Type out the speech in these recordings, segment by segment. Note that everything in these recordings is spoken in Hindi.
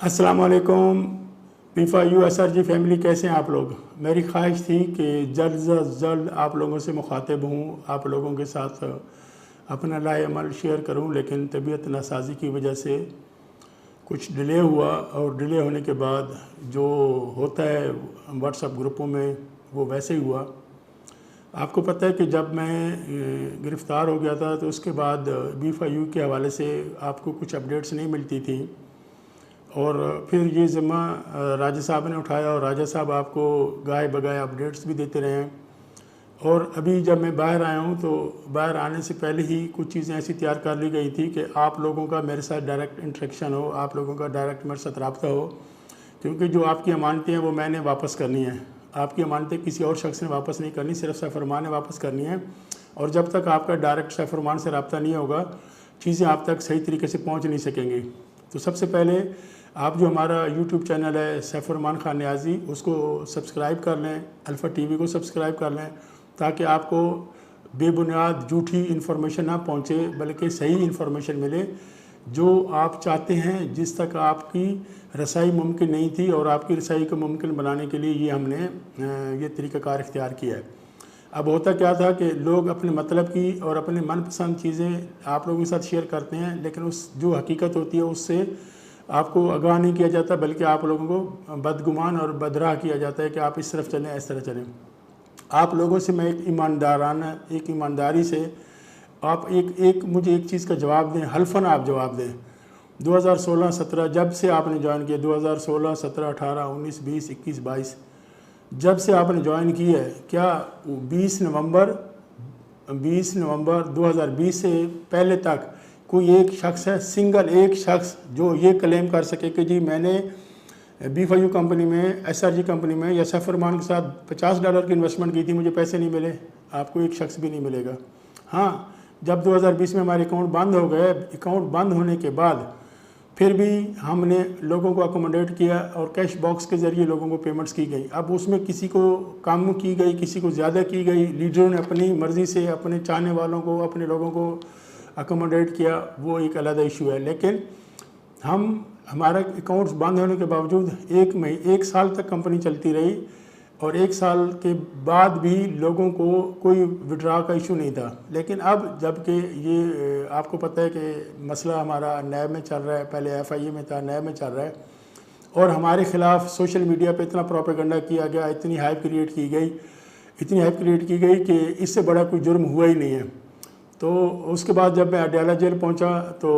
अस्सलाम वालेकुम P5U SRG फैमिली, कैसे हैं आप लोग। मेरी ख्वाहिश थी कि जल्द से जल्द आप लोगों से मुखातिब हूँ, आप लोगों के साथ अपना लाए अमल शेयर करूँ, लेकिन तबीयत नासाजी की वजह से कुछ डिले हुआ और डिले होने के बाद जो होता है व्हाट्सएप ग्रुपों में वो वैसे ही हुआ। आपको पता है कि जब मैं गिरफ़्तार हो गया था तो उसके बाद P5U के हवाले से आपको कुछ अपडेट्स नहीं मिलती थी और फिर ये ज़िम्मा राजा साहब ने उठाया और राजा साहब आपको गाए बगाए अपडेट्स भी देते रहे हैं। और अभी जब मैं बाहर आया हूँ तो बाहर आने से पहले ही कुछ चीज़ें ऐसी तैयार कर ली गई थी कि आप लोगों का मेरे साथ डायरेक्ट इंटरेक्शन हो, आप लोगों का डायरेक्ट मेरे साथ रब्ता हो, क्योंकि जो आपकी अमानतें हैं वो मैंने वापस करनी है। आपकी अमानतें किसी और शख्स ने वापस नहीं करनी, सिर्फ सैफरमान ने वापस करनी है। और जब तक आपका डायरेक्ट सैफरमान से रब्ता नहीं होगा, चीज़ें आप तक सही तरीके से पहुँच नहीं सकेंगी। तो सबसे पहले आप जो हमारा यूट्यूब चैनल है सैफुररहमान खान नियाज़ी, उसको सब्सक्राइब कर लें, अल्फ़ा टीवी को सब्सक्राइब कर लें, ताकि आपको बेबुनियाद झूठी इन्फॉर्मेशन ना पहुँचे, बल्कि सही इन्फॉर्मेशन मिले जो आप चाहते हैं, जिस तक आपकी रसाई मुमकिन नहीं थी। और आपकी रसाई को मुमकिन बनाने के लिए ये हमने ये तरीक़ाकार इख्तियार किया है। अब होता क्या था कि लोग अपने मतलब की और अपने मनपसंद चीज़ें आप लोगों के साथ शेयर करते हैं, लेकिन उस जो हकीकत होती है उससे आपको आगाह नहीं किया जाता, बल्कि आप लोगों को बदगुमान और बदराह किया जाता है कि आप इस तरफ चलें, इस तरह चलें। आप लोगों से मैं एक ईमानदारी से आप मुझे एक चीज़ का जवाब दें, हल्फन आप जवाब दें। 2016-17 जब से आपने ज्वाइन किया, 2016, 17, 18, 19, 20, 21, 22 जब से आपने ज्वाइन की है, क्या 20 नवंबर 2020 से पहले तक कोई एक शख्स है, सिंगल एक शख्स जो ये क्लेम कर सके कि जी मैंने P5U कंपनी में, SRG कंपनी में या सैफुररहमान के साथ $50 की इन्वेस्टमेंट की थी, मुझे पैसे नहीं मिले? आपको एक शख्स भी नहीं मिलेगा। हाँ, जब 2020 में हमारे अकाउंट बंद हो गए, अकाउंट बंद होने के बाद फिर भी हमने लोगों को अकोमोडेट किया और कैश बॉक्स के ज़रिए लोगों को पेमेंट्स की गई। अब उसमें किसी को कम की गई, किसी को ज़्यादा की गई, लीडरों ने अपनी मर्ज़ी से अपने चाहने वालों को, अपने लोगों को अकोमोडेट किया, वो एक अलग इशू है। लेकिन हमारा अकाउंट्स बंद होने के बावजूद एक साल तक कंपनी चलती रही और एक साल के बाद भी लोगों को कोई विड्रा का इशू नहीं था। लेकिन अब जबकि ये आपको पता है कि मसला हमारा नैब में चल रहा है, पहले FIA में था, नैब में चल रहा है, और हमारे ख़िलाफ़ सोशल मीडिया पे इतना प्रोपेगेंडा किया गया, इतनी हाइप क्रिएट की गई कि इससे बड़ा कोई जुर्म हुआ ही नहीं है। तो उसके बाद जब मैं अडयाला जेल पहुंचा तो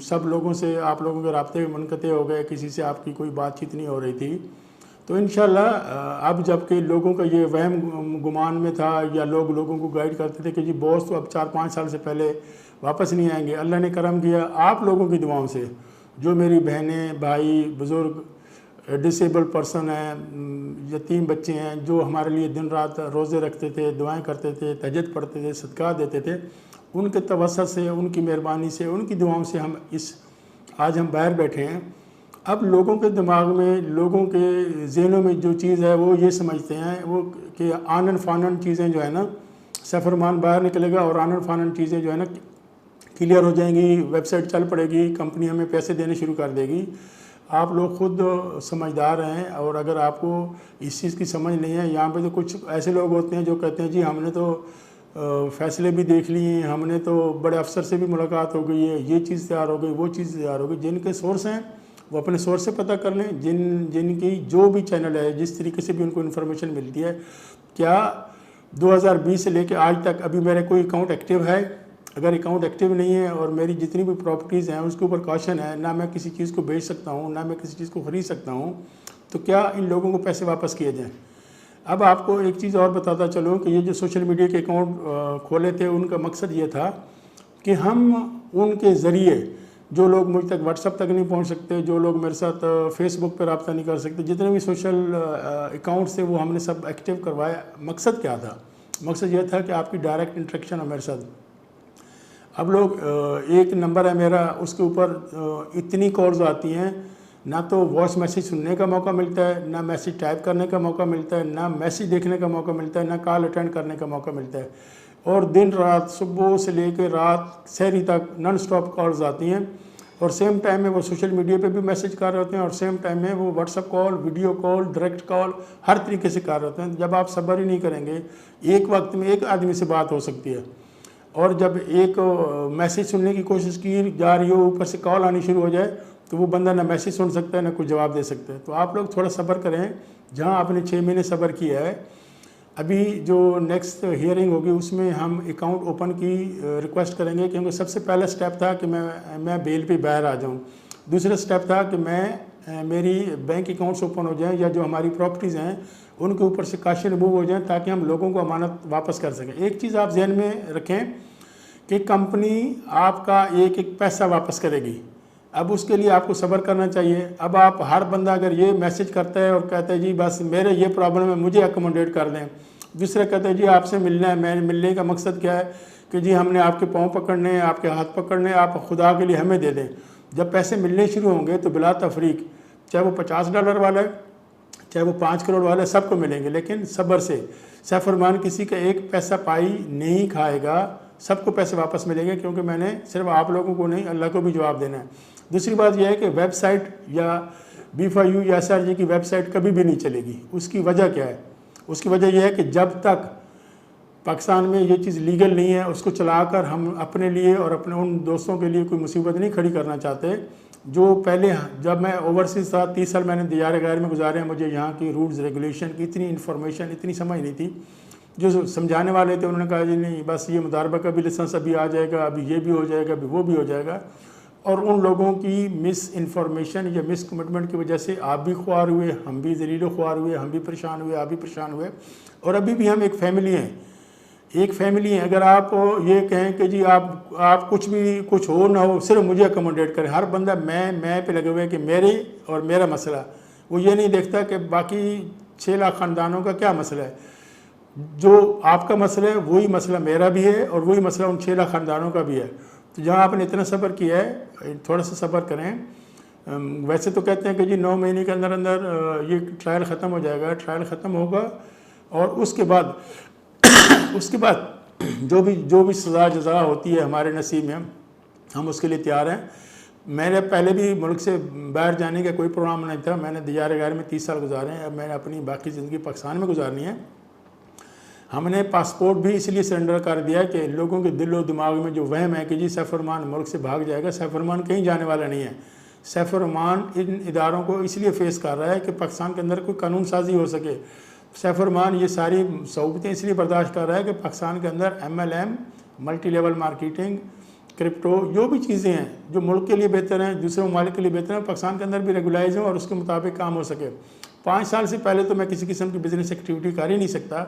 सब लोगों से आप लोगों के राब्ते मुनक़ते हो गए, किसी से आपकी कोई बातचीत नहीं हो रही थी। तो इंशाल्लाह अब जबकि लोगों का ये वहम गुमान में था या लोगों को गाइड करते थे कि जी बॉस तो अब 4-5 साल से पहले वापस नहीं आएंगे, अल्लाह ने करम किया आप लोगों की दुआओं से, जो मेरी बहनें, भाई, बुज़ुर्ग, डिसेबल पर्सन हैं, यतीम बच्चे हैं, जो हमारे लिए दिन रात रोज़े रखते थे, दुआएं करते थे, तहज्जुद पढ़ते थे, सदका देते थे, उनके तवस्सुत से, उनकी मेहरबानी से, उनकी दुआओं से आज हम बाहर बैठे हैं। अब लोगों के दिमाग में, लोगों के ज़हनों में जो चीज़ है वो ये समझते हैं वो कि आनन फानन चीज़ें जो है ना, सैफुररहमान बाहर निकलेगा और आनन फानन चीज़ें जो है ना क्लियर हो जाएंगी, वेबसाइट चल पड़ेगी, कंपनी हमें पैसे देने शुरू कर देगी। आप लोग खुद समझदार हैं, और अगर आपको इस चीज़ की समझ नहीं है, यहाँ पे तो कुछ ऐसे लोग होते हैं जो कहते हैं जी हमने तो फ़ैसले भी देख लिए, हमने तो बड़े अफसर से भी मुलाकात हो गई है, ये चीज़ तैयार हो गई, वो चीज़ तैयार हो गई। जिनके सोर्स हैं वो अपने सोर्स से पता कर लें, जिनकी जो भी चैनल है, जिस तरीके से भी उनको इन्फॉर्मेशन मिलती है। क्या 2020 से लेकर आज तक अभी मेरा कोई अकाउंट एक्टिव है? अगर अकाउंट एक्टिव नहीं है और मेरी जितनी भी प्रॉपर्टीज़ हैं उसके ऊपर कॉशन है, ना मैं किसी चीज़ को बेच सकता हूँ, ना मैं किसी चीज़ को ख़रीद सकता हूँ, तो क्या इन लोगों को पैसे वापस किए जाएँ? अब आपको एक चीज़ और बताता चलूँ कि ये जो सोशल मीडिया के अकाउंट खोले थे, उनका मकसद ये था कि हम उनके ज़रिए जो लोग मुझ तक व्हाट्सएप तक नहीं पहुँच सकते, जो लोग मेरे साथ फेसबुक पर रब्ता नहीं कर सकते, जितने भी सोशल अकाउंट्स थे वो हमने सब एक्टिव करवाया। मकसद क्या था? मकसद यह था कि आपकी डायरेक्ट इंटरेक्शन हो मेरे साथ। अब लोग एक नंबर है मेरा, उसके ऊपर इतनी कॉल्स आती हैं, ना तो वॉइस मैसेज सुनने का मौका मिलता है, ना मैसेज टाइप करने का मौका मिलता है, ना मैसेज देखने का मौका मिलता है, ना कॉल अटेंड करने का मौका मिलता है। और दिन रात, सुबह से लेकर रात सहरी तक नॉन स्टॉप कॉल्स आती हैं और सेम टाइम में वो सोशल मीडिया पे भी मैसेज कर रहे होते हैं और सेम टाइम में वो WhatsApp call, video call, direct call हर तरीके से कर रहे होते हैं। जब आप सब्र ही नहीं करेंगे, एक वक्त में एक आदमी से बात हो सकती है और जब एक मैसेज सुनने की कोशिश की जा रही हो, ऊपर से कॉल आनी शुरू हो जाए तो वो बंदा ना मैसेज सुन सकता है ना कोई जवाब दे सकता है। तो आप लोग थोड़ा सब्र करें। जहाँ आपने 6 महीने सब्र किया है, अभी जो नेक्स्ट हियरिंग होगी उसमें हम अकाउंट ओपन की रिक्वेस्ट करेंगे, क्योंकि सबसे पहला स्टेप था कि मैं बेल पे बाहर आ जाऊं। दूसरा स्टेप था कि मेरी बैंक अकाउंट्स ओपन हो जाएं या जो हमारी प्रॉपर्टीज़ हैं उनके ऊपर से काशी रिमूव हो जाएं ताकि हम लोगों को अमानत वापस कर सकें। एक चीज़ आप जहन में रखें कि कंपनी आपका एक एक पैसा वापस करेगी। अब उसके लिए आपको सब्र करना चाहिए। अब आप हर बंदा अगर ये मैसेज करता है और कहता है जी बस मेरे ये प्रॉब्लम है, मुझे अकोमोडेट कर दें। दूसरा कहता है जी आपसे मिलना है, मैं मिलने का मकसद क्या है कि जी हमने आपके पाँव पकड़ने हैं, आपके हाथ पकड़ने हैं, आप खुदा के लिए हमें दे दें। जब पैसे मिलने शुरू होंगे तो बिला तफरीक, चाहे वो $50 वाला है, चाहे वो 5 करोड़ वाला है, सबको मिलेंगे। लेकिन सब्र से सैफरमान किसी का एक पैसा पाई नहीं खाएगा, सबको पैसे वापस मिलेंगे, क्योंकि मैंने सिर्फ आप लोगों को नहीं अल्लाह को भी जवाब देना है। दूसरी बात यह है कि वेबसाइट या B5U या SRG की वेबसाइट कभी भी नहीं चलेगी। उसकी वजह क्या है? उसकी वजह यह है कि जब तक पाकिस्तान में ये चीज़ लीगल नहीं है, उसको चलाकर हम अपने लिए और अपने उन दोस्तों के लिए कोई मुसीबत नहीं खड़ी करना चाहते। जो पहले जब मैं ओवरसीज़ था, 30 साल मैंने दियार गैर में गुजारे हैं, मुझे यहाँ की रूल्स रेगुलेशन की इतनी इन्फॉर्मेशन इतनी समझ नहीं थी। जो समझाने वाले थे उन्होंने कहा जी नहीं बस ये मुदारबा का भी लाइसेंस अभी आ जाएगा, अभी ये भी हो जाएगा, अभी वो भी हो जाएगा। और उन लोगों की मिस इन्फॉर्मेशन या मिस कमिटमेंट की वजह से आप भी ख्वार हुए, हम भी ज़लील ख्वार हुए, हम भी परेशान हुए, आप भी परेशान हुए। और अभी भी हम एक फैमिली हैं, एक फैमिली हैं। अगर आप ये कहें कि जी आप कुछ भी कुछ हो ना हो, सिर्फ मुझे अकोमोडेट करें, हर बंदा मैं पे लगे हुए कि मेरे और मेरा मसला, वो ये नहीं देखता कि बाकी 6 लाख ख़ानदानों का क्या मसला है। जो आपका मसला है वही मसला मेरा भी है और वही मसला उन 6 लाख ख़ानदानों का भी है। तो जहाँ आपने इतना सब्र किया है, थोड़ा सा सब्र करें। वैसे तो कहते हैं कि जी 9 महीने के अंदर अंदर ये ट्रायल ख़त्म हो जाएगा। ट्रायल ख़त्म होगा और उसके बाद जो भी सज़ा जज़ा होती है हमारे नसीब में, हम उसके लिए तैयार हैं। मैंने पहले भी मुल्क से बाहर जाने का कोई प्रोग्राम नहीं था। मैंने दियार गैर में 30 साल गुजारे हैं। अब मैंने अपनी बाकी ज़िंदगी पाकिस्तान में गुजारनी है। हमने पासपोर्ट भी इसलिए सरेंडर कर दिया कि लोगों के दिलो दिमाग में जो वहम है कि जी सैफरमान मुल्क से भाग जाएगा, सैफरमान कहीं जाने वाला नहीं है। सैफरमान इन इदारों को इसलिए फेस कर रहा है कि पाकिस्तान के अंदर कोई कानून साजी हो सके। सैफरमान ये सारी सहूलतें इसलिए बर्दाश्त कर रहा है कि पाकिस्तान के अंदर MLM, multi level marketing, crypto, जो भी चीज़ें हैं जो मुल्क के लिए बेहतर हैं, दूसरे ममालिक के लिए बेहतर हैं, पाकिस्तान के अंदर भी रेगुलाइज हों और उसके मुताबिक काम हो सके। 5 साल से पहले तो मैं किसी किस्म की बिज़नेस एक्टिविटी कर ही नहीं सकता।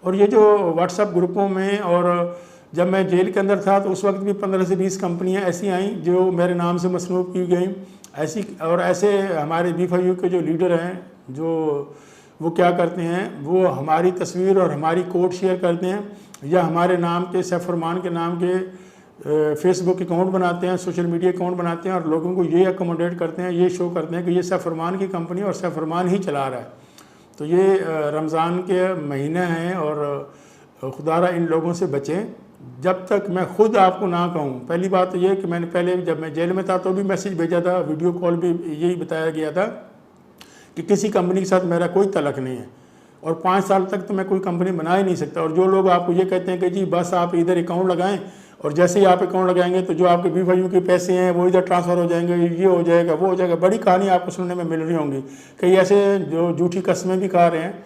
और ये जो व्हाट्सएप ग्रुपों में, और जब मैं जेल के अंदर था तो उस वक्त भी 15 से 20 कंपनियां ऐसी आईं जो मेरे नाम से मसनूब की गई ऐसे हमारे B5U के जो लीडर हैं, जो वो क्या करते हैं, वो हमारी तस्वीर और हमारी कोड शेयर करते हैं या हमारे नाम के, सैफरमान के नाम के फेसबुक अकाउंट बनाते हैं, सोशल मीडिया अकाउंट बनाते हैं और लोगों को ये अकोमोडेट करते हैं, ये शो करते हैं कि ये सैफरमान की कंपनी और सैफरमान ही चला रहा है। तो ये रमज़ान के महीने हैं और खुदारा इन लोगों से बचें। जब तक मैं ख़ुद आपको ना कहूँ, पहली बात तो ये कि मैंने पहले जब मैं जेल में था तो भी मैसेज भेजा था, वीडियो कॉल भी यही बताया गया था कि किसी कंपनी के साथ मेरा कोई तलक नहीं है और 5 साल तक तो मैं कोई कंपनी बना ही नहीं सकता। और जो लोग आपको ये कहते हैं कि जी बस आप इधर अकाउंट लगाएं और जैसे ही आप अकाउंट लगाएंगे तो जो आपके B5U के पैसे हैं वो इधर ट्रांसफ़र हो जाएंगे, ये हो जाएगा, वो हो जाएगा, बड़ी कहानी आपको सुनने में मिल रही होंगी। कई ऐसे जो झूठी कस्में भी खा रहे हैं।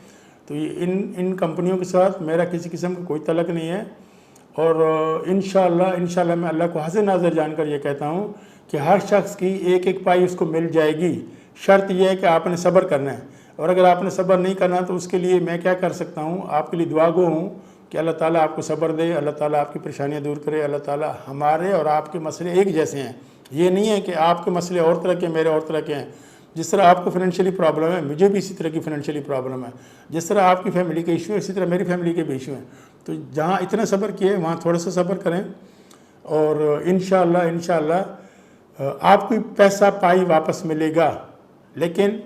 तो ये इन कंपनियों के साथ मेरा किसी किस्म का कोई तलक नहीं है। और इंशाअल्लाह मैं अल्लाह को हाज़िर नाज़िर जानकर ये कहता हूँ कि हर शख्स की एक एक पाई उसको मिल जाएगी। शर्त यह है कि आपने सब्र करना है, और अगर आपने सब्र नहीं करना तो उसके लिए मैं क्या कर सकता हूँ, आपके लिए दुआ गो हूँ कि अल्लाह ताला आपको सब्र दे, अल्लाह ताला आपकी परेशानियाँ दूर करे। अल्लाह ताला हमारे और आपके मसले एक जैसे हैं। ये नहीं है कि आपके मसले और तरह के, मेरे और तरह के हैं। जिस तरह आपको फाइनेंशियली प्रॉब्लम है, मुझे भी इसी तरह की फाइनेंशियली प्रॉब्लम है। जिस तरह आपकी फैमिली के इशू है, इसी तरह मेरी फैमिली के भी इशू हैं। तो जहाँ इतना सब्र किए वहाँ थोड़ा सा सब्र करें और इंशाअल्लाह आपको पैसा पाई वापस मिलेगा। लेकिन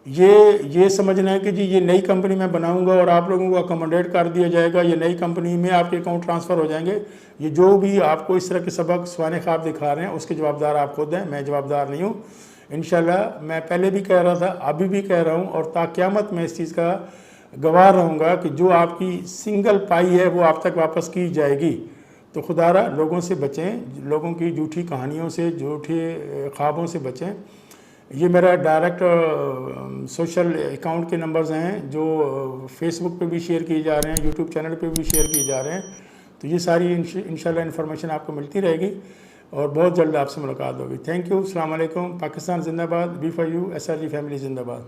ये समझना है कि जी ये नई कंपनी मैं बनाऊंगा और आप लोगों को अकोमोडेट कर दिया जाएगा, ये नई कंपनी में आपके अकाउंट ट्रांसफ़र हो जाएंगे। ये जो भी आपको इस तरह के सबक स्वाने ख्वाब दिखा रहे हैं उसके जवाबदार आप खुद हैं, मैं जवाबदार नहीं हूँ। इंशाल्लाह मैं पहले भी कह रहा था, अभी भी कह रहा हूँ और ताक़यामत मैं इस चीज़ का गवाह रहूँगा कि जो आपकी सिंगल पाई है वो आप तक वापस की जाएगी। तो खुदारा लोगों से बचें, लोगों की झूठी कहानियों से, झूठे ख्वाबों से बचें। ये मेरा डायरेक्ट सोशल अकाउंट के नंबर्स हैं जो फेसबुक पे भी शेयर किए जा रहे हैं, यूट्यूब चैनल पे भी शेयर किए जा रहे हैं। तो ये सारी इंशाल्लाह इन्फॉर्मेशन आपको मिलती रहेगी और बहुत जल्द आपसे मुलाकात होगी। Thank you. अस्सलाम वालेकुम। पाकिस्तान जिंदाबाद। B4U SRG फैमिली जिंदाबाद।